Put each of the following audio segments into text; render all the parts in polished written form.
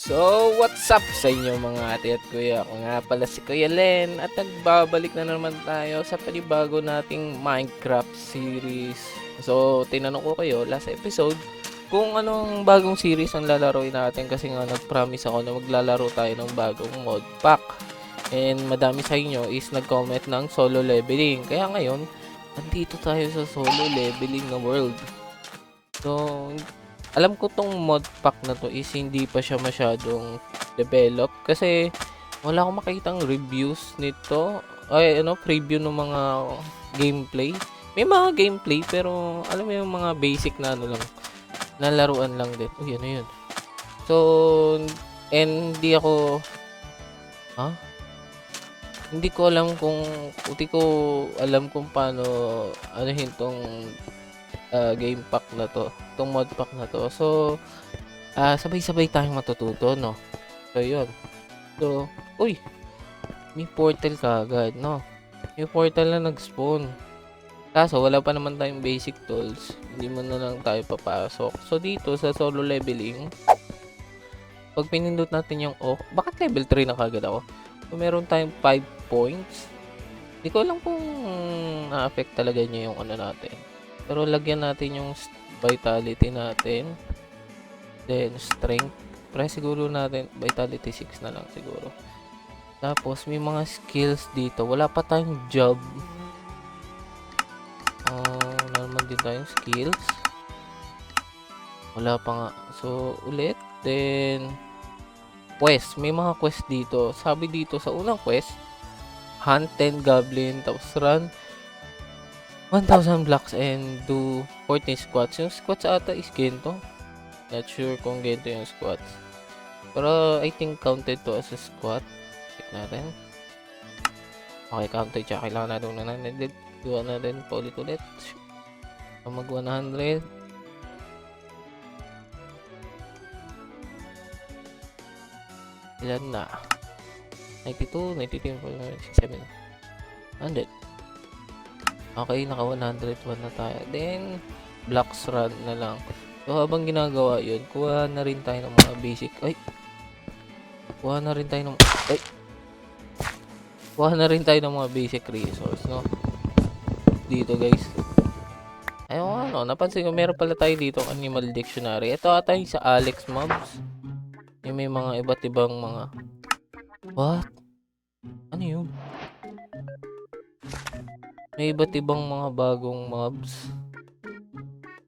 So, what's up sa inyo mga ate at kuya? Ako nga pala si Kuya Len at nagbabalik na naman tayo sa panibago nating Minecraft series. So, tinanong ko kayo last episode kung anong bagong series ang lalaroin natin kasi nga nag-promise ako na maglalaro tayo ng bagong mod pack. And madami sa inyo is nag-comment ng solo leveling. Kaya ngayon, nandito tayo sa solo leveling na world. So, alam ko tong mod pack na to is hindi pa siya masyadong develop kasi wala akong makitang reviews nito. Ay, preview ng mga gameplay. May mga gameplay pero alam mo yung mga basic na ano lang, na laruan lang din. Uy, ano yun? So, and hindi ako, hindi ko alam kung paano anuhin tong game pack na to, itong mod pack na to. So, sabay-sabay tayong matututo, no? So, yun. So, uy, may portal kagad, no? May portal na nag-spawn. Kaso, wala pa naman tayong basic tools. Hindi mo na lang tayo papasok. So, dito sa solo leveling, pag pinindot natin yung bakit level 3 na kagad ako? So, meron tayong 5 points. Hindi ko alam kung na-affect talaga niya yung ano natin. Pero lagyan natin yung vitality natin. Then strength. Press siguro natin vitality 6 na lang siguro. Tapos may mga skills dito. Wala pa tayong job. Naman din tayong skills. Wala pa nga. So ulit. Then quest. May mga quest dito. Sabi dito sa unang quest, hunt 10 goblin. Tapos run 1,000 blocks and do 14 squats. Yung squats ata is gento. Not sure kung gento yung squats. Pero I think counted to as a squat. Check natin. Okay, counted siya. Kailangan natin na natin. Gawa natin paulit-ulit. Mag 100. Ilan na? 92, 93, 67, 100. Okay, naka 101 na tayo. Then, blocks run na lang. So, habang ginagawa yun, kuha na rin tayo ng mga basic. Kuha na rin tayo ng mga basic resource, no? Dito, guys. Ayun, napansin ko, meron pala tayo dito animal dictionary. Ito ata yung sa Alex Mobs. Yung may mga iba't ibang mga... What? Ano yun? May iba't ibang mga bagong mobs.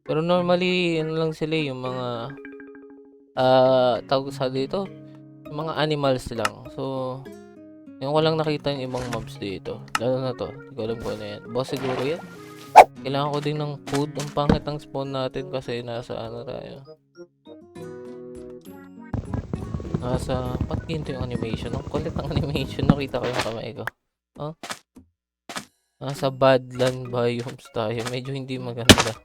Pero normally, ano lang sila yung mga tawag sa dito, yung mga animals lang. So, yung ko lang nakita yung ibang mobs dito. Lalo na to. Hindi ko alam kung ano yan. Boss siguro yan. Kailangan ko din ng food. Ang pangit ang spawn natin kasi nasa ano tayo. Ba't ginto yung animation? Ang kulit ng animation. Nakita ko yung kamay ko. Nasa Badland biomes tayo. Medyo hindi maganda.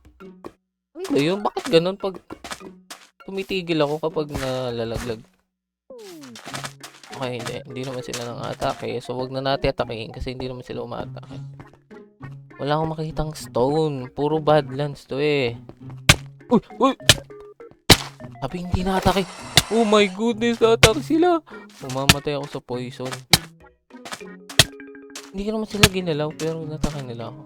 Ano yun? Bakit ganun pag tumitigil ako kapag nalalaglag? Okay, hindi naman sila nang atake. So, wag na natin atakein kasi hindi naman sila umatake. Wala akong makitang stone. Puro Badlands to eh. Uy! Sabi hindi na atake. Oh my goodness, atake sila. Umamatay ako sa poison. Hindi ko naman sila ginalaw pero natake nila ako.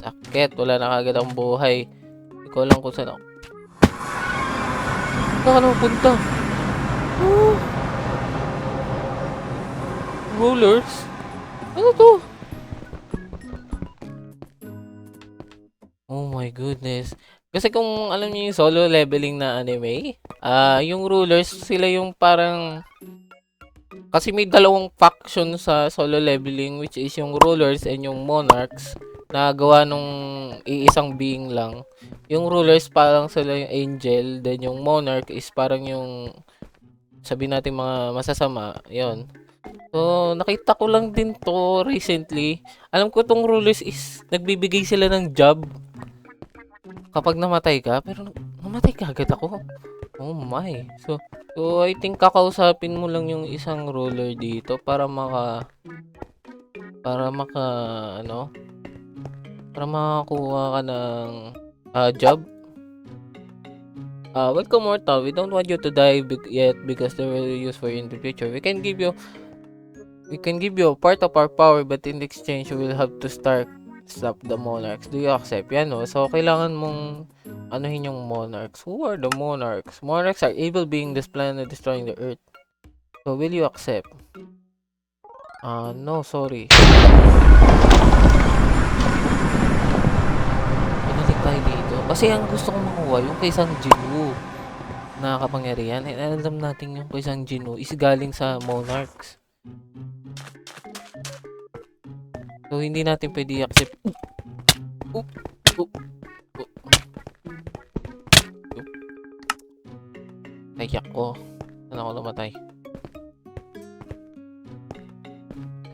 Sakit, wala na kagad akong buhay. Hindi ko alam kung saan ako. Saan ka naman punta? Rollers? Ano to? Oh my goodness. Kasi kung alam niyo yung solo leveling na anime, yung rulers, sila yung parang... Kasi may dalawang faction sa solo leveling which is yung rulers and yung monarchs na gawa nung iisang being lang. Yung rulers parang sila yung angel, then yung monarch is parang yung sabi natin mga masasama, yon. So, nakita ko lang din to recently. Alam ko tong rulers is nagbibigay sila ng job kapag namatay ka, pero namatay ka agad ako. Oh my. So I think kakausapin mo lang yung isang ruler dito para makakuha ka ng job. Welcome mortal. We don't want you to die yet because they will use for you in the future. We can give you a part of our power, but in exchange you will have to stop the monarchs. Do you accept? Yan no. So kailangan mong anuhin yung monarchs. Who are the monarchs? Monarchs are evil beings this planet destroying the earth. So will you accept? No, sorry. Binalik tayo dito. Kasi ang gusto kong makuha yung kay Sang Jinwoo na kapangyarihan. And alam natin yung kay Sang Jinwoo is galing sa monarchs. So hindi natin pwede i-accept. Nayak ko. Saan ako namatay?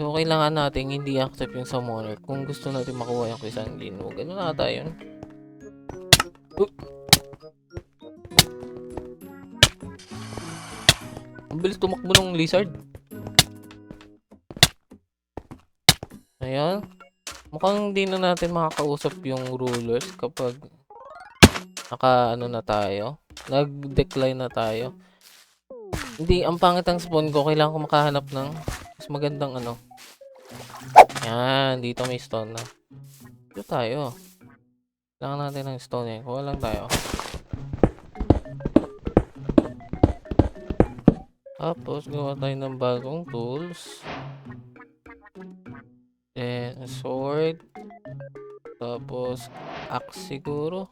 So, kailangan natin hindi accept yung sa monarch kung gusto natin makuha yung kay Sang Jinwoo. Ganun na ata yun. Ang bilis tumakbo ng lizard. Ayan. Mukhang hindi na natin makakausap yung rulers kapag na tayo. Nag-decline na tayo. Hindi, ang pangit ang spawn ko. Kailangan ko makahanap ng mas magandang Yan, dito may stone na. Dito tayo. Kailangan natin ng stone eh. Kuha lang tayo. Tapos, gawa tayo ng bagong tools. Then, sword. Tapos, axe siguro.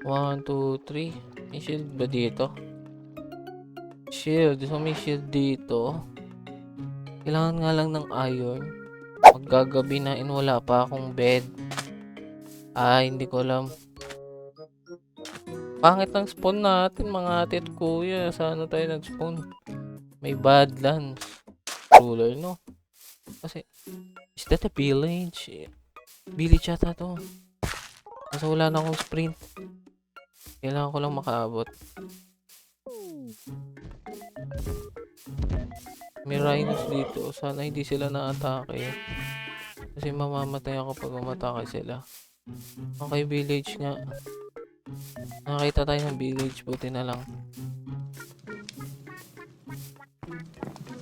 1, 2, 3. May shield ba dito? Shield. So, may shield dito. Kailangan nga lang ng iron. Maggagabi na wala pa akong bed. Hindi ko alam. Pangit ang spawn natin, mga ate at kuya. Saan tayo nag-spawn? May badlands. Ruler, no? Kasi, is that a village? Village yata to. Kasi wala na akong sprint. Kailangan ko lang makaabot. May rhinos dito. Sana hindi sila na-atake. Kasi mamamatay ako pag umatake sila. Okay, village nga. Nakita tayo ng village. Buti na lang.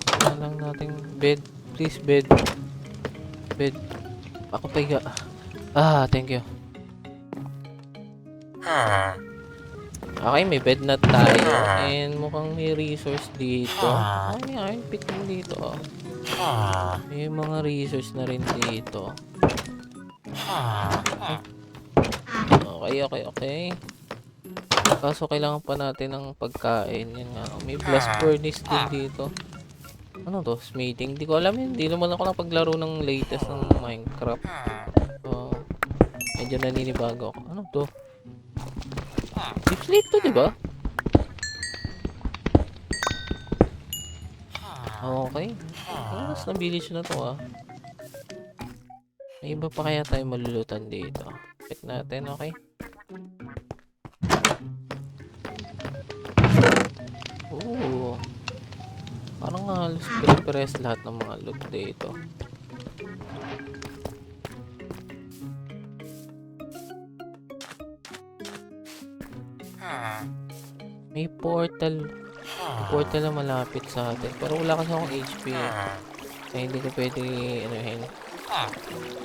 Kailangan lang nating bed. Please, bed. Bed. Ako pahiga. Thank you. Okay, may bed na tayo. And mukhang may resource dito. May iron pick mo dito. May mga resource na rin dito. Okay. Kaso kailangan pa natin ng pagkain. Yan nga. May blast furnace din dito. Ano to? Smithing? Hindi ko alam yun. Hindi naman ako napaglaro ng latest ng Minecraft. So, medyo naninibago ako. Ano to? Deep sleep to, diba? Okay. Mas na village na to May iba pa kaya tayo malulutan dito. Check natin, okay? Parang halos pare-pares lahat ng mga loot dito. May portal. May portal na malapit sa atin. Pero wala kasi akong HP kaya hindi ko pwede anuhin.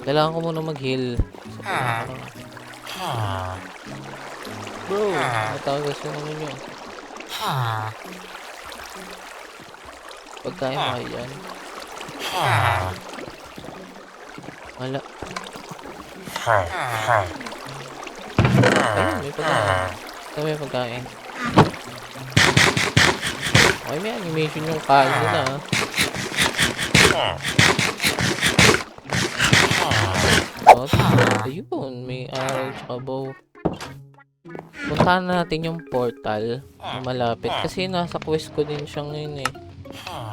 Kailangan ko muna mag-heal. Bro, matagas yung ano nyo. Pagkain mo kayo yan. Wala. Ayun, may pagkain. Ito may pagkain. Okay, may animation yung kain nila ayun, may arrow tsaka bow. Puntahan natin yung portal na malapit kasi nasa quest ko din siya ngayon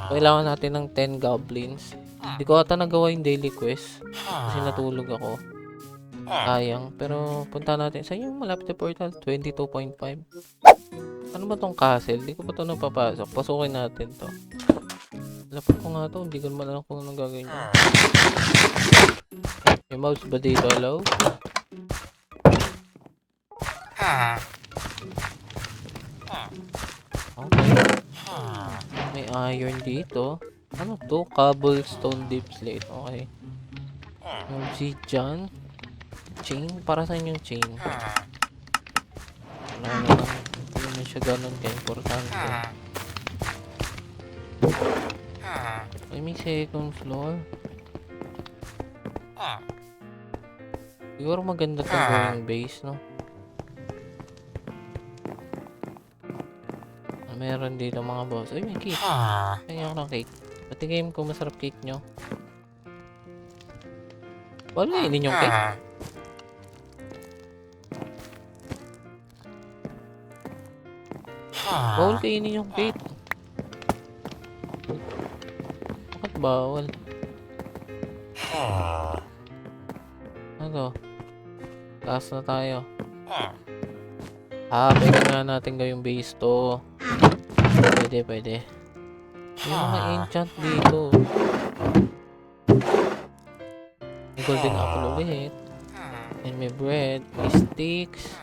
Kailangan natin ng 10 goblins. Hindi ko ata nagawa yung daily quest kasi natulog ako. Sayang. Pero punta natin. Saan yung malapit na portal? 22.5. Ano ba tong castle? Hindi ko pa ito napapasok. Pasukin natin to. Lapit ko nga to. Hindi ko naman alam kung anong gagawin nyo. May mouse ba dito? Hello? Okay. May iron dito. Ano to? Cobblestone deep slate. Okay. Obsidian. Chain? Para saan yung chain? Wala naman. Hindi naman siya ganun ka-importante. Ay, may second floor. Siguro maganda itong gawing base, no? Meron dito mga boss. Uy, may cake. Kaya ako ng cake. Patigim ko masarap cake nyo. Bawal kainin yung cake. Bawal kainin yung cake. Bakit bawal? Ano? Taas na tayo. Pwede nga natin gawing base to. Pwede. May mga enchant dito. May golden apple ulit. And may bread. May sticks.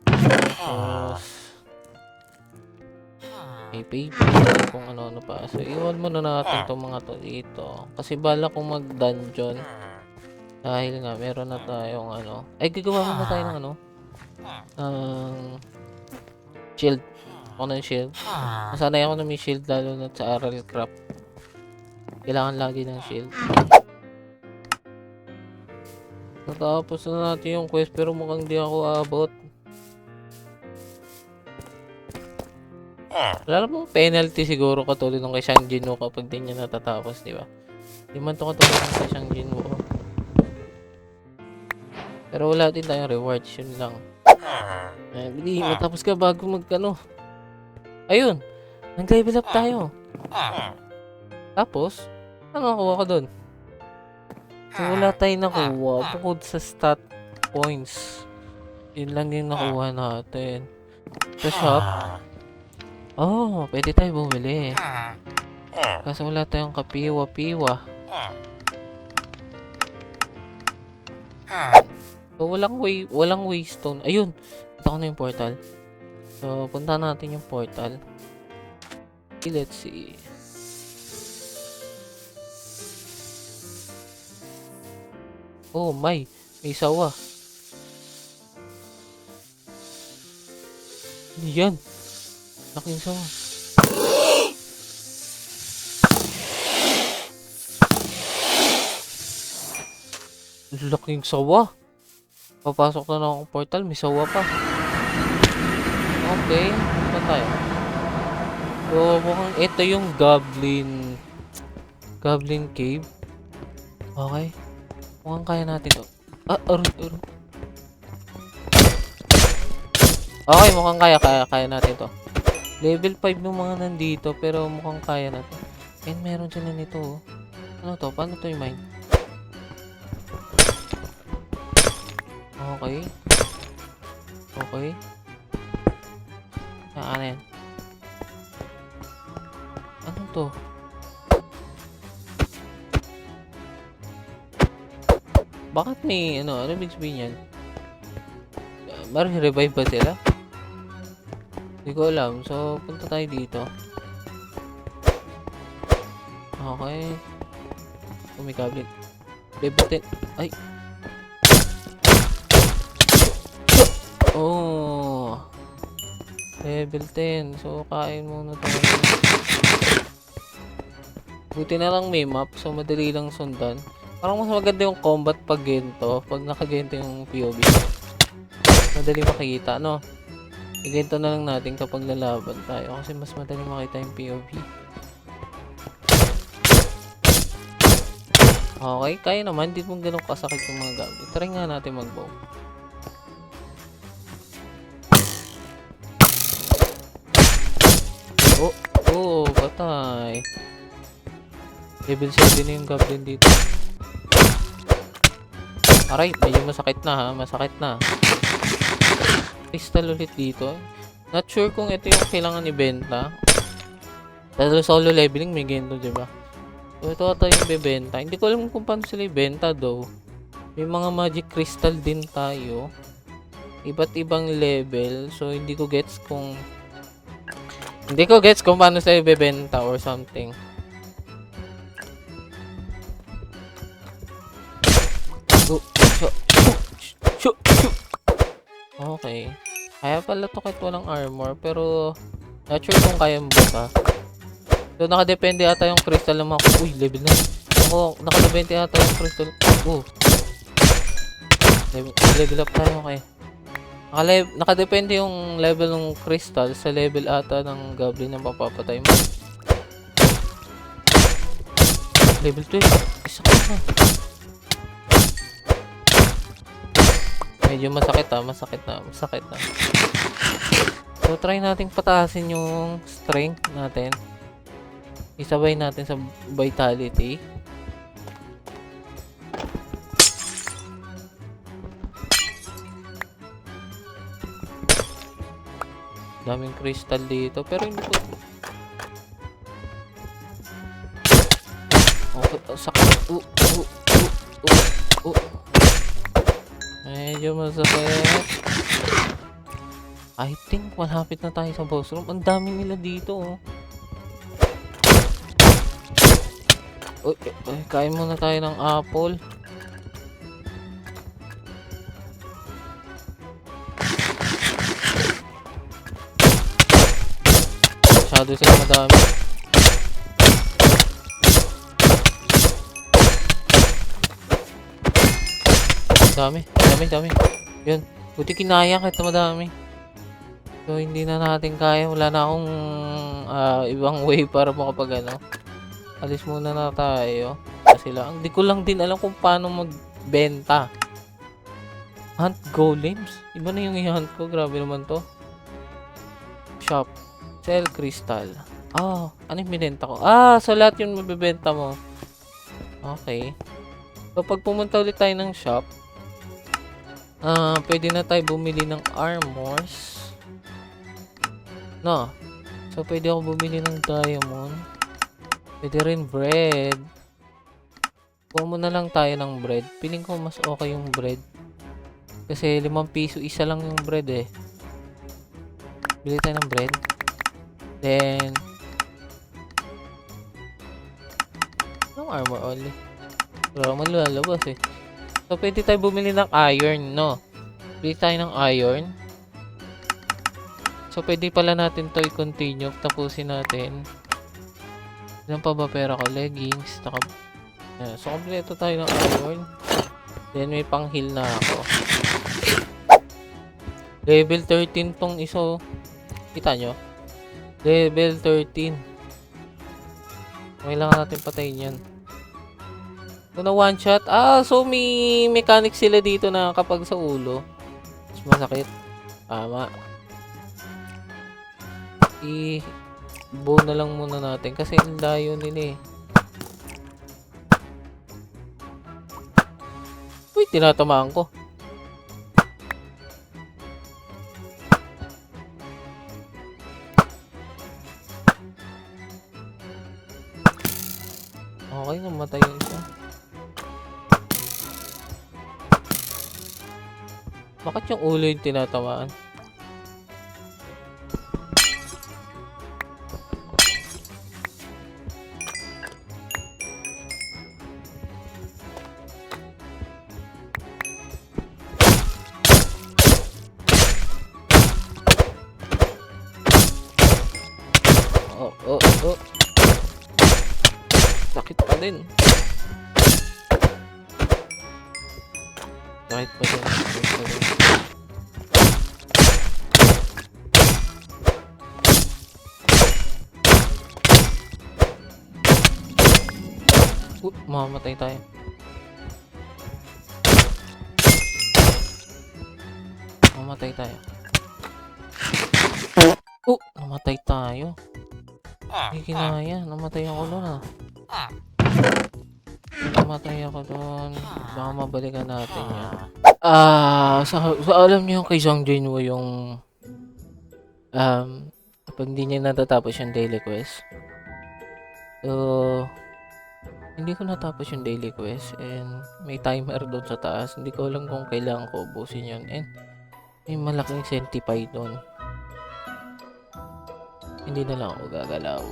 Tapos may paper. Kung ano pa. So, iwan muna natin itong mga to dito. Kasi bala kong mag-dungeon. Dahil nga, meron na tayong ano. Ay, gagawa muna tayo ng ano. Shield. Ako ng shield. Nasanay ako na may shield lalo na sa Aral Craft. Kailangan lagi ng shield. Natapos na natin yung quest pero mukhang di ako abot. Wala mo penalty siguro katulad ng kay Shang Jinwoo kapag di niya natatapos, di ba? Di man to katulad ng kay Shang Jinwoo. Pero wala din tayong rewards, yun lang. Bili, matapos ka bago magkano. Ayun, nag-level up tayo. Tapos, ano nakuha ko dun? So, wala tayong nakuha bukod sa stat points. Yun lang yung nakuha natin. Sa shop, pwede tayo bumili. Kasi wala tayong kapiwa-piwa. So, walang waystone. Ayun, ito ko na yung portal. So, punta natin yung portal. Okay, let's see. Oh, may sawa. Ano yan? Laking sawa. Laking sawa. Papasok na akong portal, may sawa pa. Okay, saan tayo? So, mukhang ito yung Goblin Cave. Okay. Mukhang kaya natin to. Aron. Okay, mukhang kaya natin to. Level 5 yung mga nandito, pero mukhang kaya na to. And meron sila nito, oh. Ano to? Paano to yung mine? Okay. Ano yan? Ano to? Bakit may ano ibig sabihin yan? Revive ba sila? Hindi ko alam. So, punta tayo dito. Okay. Umikablit. Level 10. Ay! Oh! Level 10. So, kain muna tayo. Buti na lang may map. So, madali lang sundan. Parang mas maganda yung combat pag gento. Pag nakagento yung POV. Madali makikita, no? Igento na lang natin kapag lalaban tayo. Kasi mas madali makita yung POV. Okay, kaya naman. Hindi mo ganun kasakit yung mga goblin. Try nga natin mag-bow. Patay. Level 7 na yung goblin dito. Aray, medyo masakit na ha. Masakit na. Crystal ulit dito. Not sure kung ito yung kailangan ibenta. Dahil solo leveling may gento, diba? So, ito ata yung bebenta. Hindi ko alam kung paano sila ibenta though. May mga magic crystal din tayo. Iba't ibang level. So, hindi ko gets kung paano sila ibebenta or something. Oh, shoot, shoot, shoot. Okay. Kaya pala to kahit walang armor, pero not sure kung kaya mo ba. So, nakadepende ata yung crystal ng mga... Uy, level na. Ako, nakadepende ata yung crystal. Oh. Level up tayo, okay. Nakadepende yung level ng crystal sa level ata ng goblin na mapapatay mo. Level 12. Isa ka na. Medyo masakit na. So, try nating pataasin yung strength natin. Isabay natin sa vitality. Daming crystal dito, pero hindi ko... Okay, sakit. Medyo masakit. I think malapit na tayo sa boss room. Ang dami nila dito, oh. Kain muna tayo ng apple. Masyado sila madami. Dami. Yun. Buti kinaya kahit na madami. So, hindi na natin kaya. Wala na akong ibang way para makapag ano. Alis muna na tayo. Kasi lang. Hindi ko lang din alam kung paano magbenta. Hunt golems? Iba na yung i-hunt ko. Grabe naman to. Shop. Sell crystal. Ano yung binenta ko? So lahat yung mabibenta mo. Okay. So, pag pumunta ulit tayo ng shop, pwede na tayo bumili ng armors. No. So, pwede ako bumili ng diamond. Pwede rin bread. Kuha mo na lang tayo ng bread. Piling ko mas okay yung bread. Kasi 5 piso, isa lang yung bread eh. Bili tayo ng bread. Then, no armor only. Pero malalabas eh. So, pwede tayo bumili ng iron, no? Bili tayo ng iron. So, pwede pala natin to i-continue. Tapusin natin. Ilan pa ba pera ko? Leggings. So, kompleto tayo ng iron. Then, may pang-heal na ako. Level 13 tong iso. Kita nyo? Level 13. Kailangan natin patayin yan. So, na one shot. So may mechanic sila dito na kapag sa ulo, mas masakit. Tama. I-bow na lang muna natin kasi ang layo nila eh. Uy, tinatamaan ko. Okay, namatay yung isa. Bakit yung ulo yung tinatamaan? Oh. Sakit pa din. Sakit pa din. Mamamatay tayo. Mamatay tayo. Namatay tayo. Hindi kinaya. Namatay ako doon Namatay ako doon. Baka mabalikan natin yan. Alam niyo yung kay Zhang Jinwoo yung pag hindi niya natatapos yung daily quest. So, hindi ko natapos yung daily quest and may timer doon sa taas. Hindi ko alam kung kailangan ko ubusin yun. And May malaking centipede doon. Hindi na lang ako gagalaw.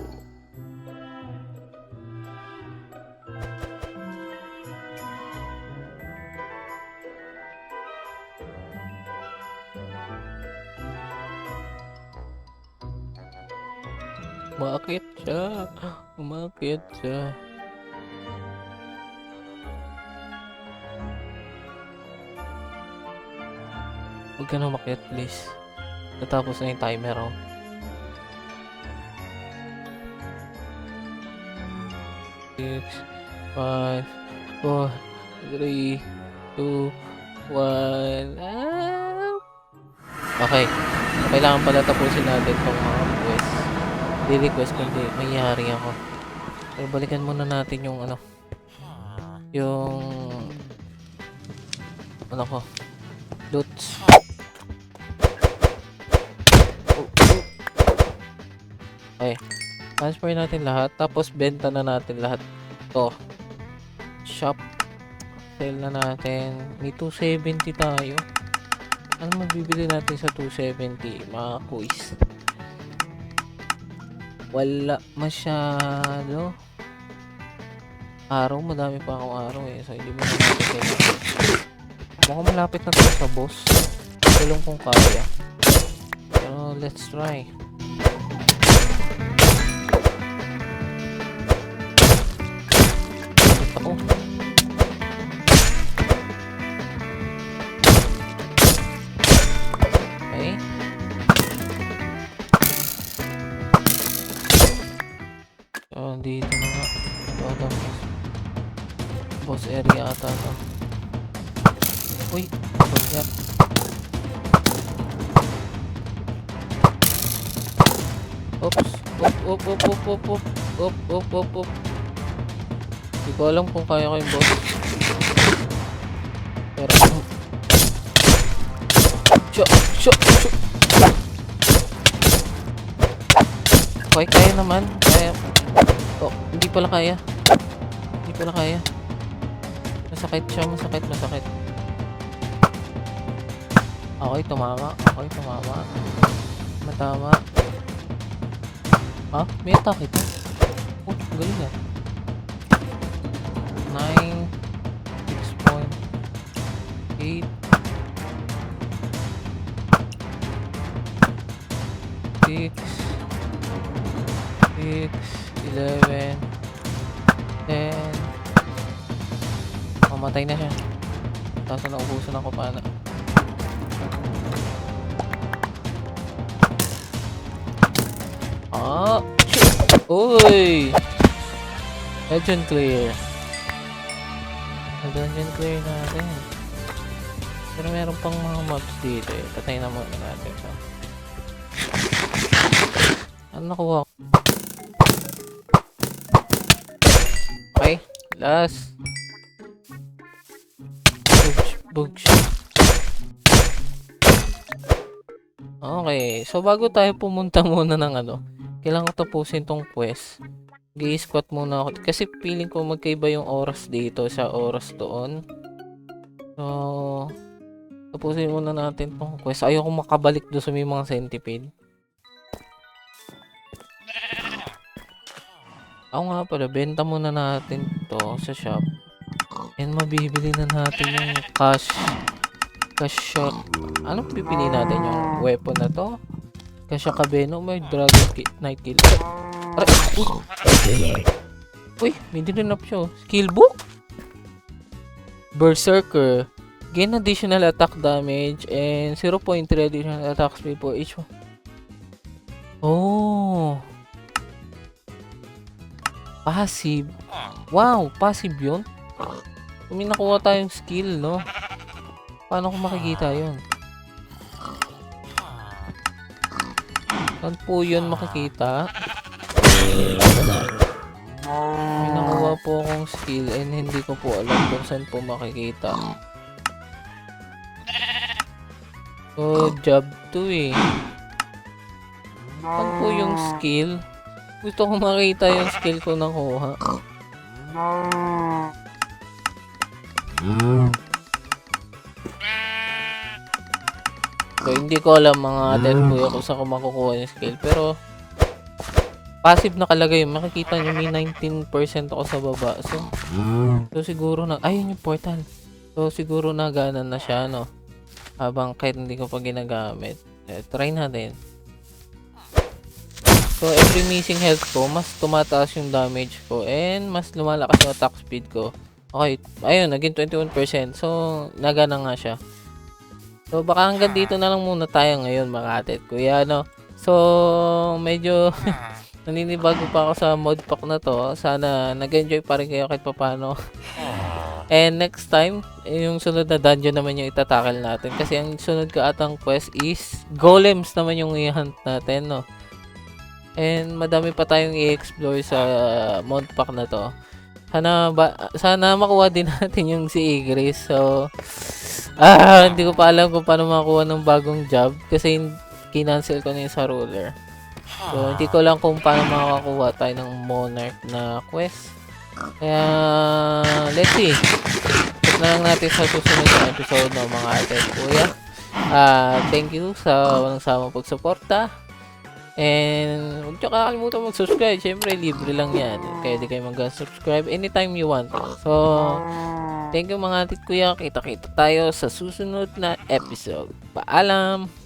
Umakyat siya. Umakyat siya. Huwag ka na umakyat, please. Natapos na yung timer, oh. Six, 5, 4, 3, 2, 1. Okay. Kailangan pala tapusin natin itong mga quest. Di request kundi mayayari ako. Pero balikan muna natin yung ano. Yung ano ko. Loots. Okay. Transfer natin lahat. Tapos benta na natin lahat. To. Shop. Sell na natin. May 270 tayo. Ano mabibili natin sa 270? Mga quiz. Wala masyado. Araw. Madami pa akong araw eh. So hindi mo na natin kailangan. Mukhang malapit na tayo sa boss. Tulong kung kaya. Pero let's try. Ako. Okay. So, dito na nga. Ito, boss area ata to. Uy, boss niya. Oops. Op. Hindi ko alam kung kaya ko yung boss. Pero Shoo. Okay, kaya naman. Kaya. Oh, hindi pala kaya. Masakit siya, masakit. Okay, tumama. Matama. Ha? May attack ito. Oh, galing na. 9, 6.8, 11, 10. Mamatay na siya. Tapos naubusan ako pa na. Shit! Uy! Dungeon clear natin. Pero meron pang mga mobs dito eh. Patay na muna natin ito. Ano nakuha ko? Okay. Last. Bugs. Okay. So bago tayo pumunta muna ng ano, kailangan ko tapusin tong quest. Gi-squat muna ako. Kasi feeling ko magkaiba yung oras dito sa oras doon. So, tapusin muna natin tong quest. Ayoko makabalik doon sa may mga centipede. Ako nga pala, benta muna natin to sa shop. And mabibili na natin yung cash shot. Anong pipili natin? Yung weapon na to? Kasya kabeno, may dragon night kill. Uy, may dinunap siya. Skill book? Berserker. Gain additional attack damage and 0.3 additional attack speed for each one. Oh. Passive. Wow, passive yun. Kung may nakuha tayong skill, no? Paano ko makikita yun? Saan po yun makikita? May nakuha po akong skill and hindi ko po alam kung saan po makikita. So, job 2 eh. Saan po yung skill? Gusto ko makita yung skill ko nakuha. ko. Hindi ko alam mga ate at kuya kung saan ko makukuha yung skill. Pero, passive nakalagay. Makikita nyo may 19% ako sa baba. So siguro ayun yung portal. So, siguro nagana na siya, no? Habang kahit hindi ko pa ginagamit. Try natin. So, every missing health ko, mas tumataas yung damage ko. And, mas lumalakas yung attack speed ko. Okay, ayun, naging 21%. So, nagana nga siya. So, baka hanggang dito na lang muna tayo ngayon, mga ate at kuya, no? So, medyo naninibago pa ako sa mod pack na to. Sana nag-enjoy pa rin kayo kahit papano. And next time, yung sunod na dungeon naman yung itatakal natin. Kasi ang sunod ka atang quest is golems naman yung i-hunt natin, no? And madami pa tayong i-explore sa mod pack na to. Sana makuha din natin yung si Igris. So, hindi ko pa alam kung paano makuha ng bagong job. Kasi kinancel ko na yung sa ruler. So, hindi ko lang kung paano makakuha tayo ng monarch na quest. Kaya, let's see. Check na lang natin sa susunod na episode ng mga ate at kuya. Thank you sa walang samang pagsuporta. And, huwag nyo kakalimutan mag-subscribe. Siyempre, libre lang yan. Kaya di kayo mag-subscribe anytime you want. So, thank you mga ate at kuya. Kita-kita tayo sa susunod na episode. Paalam!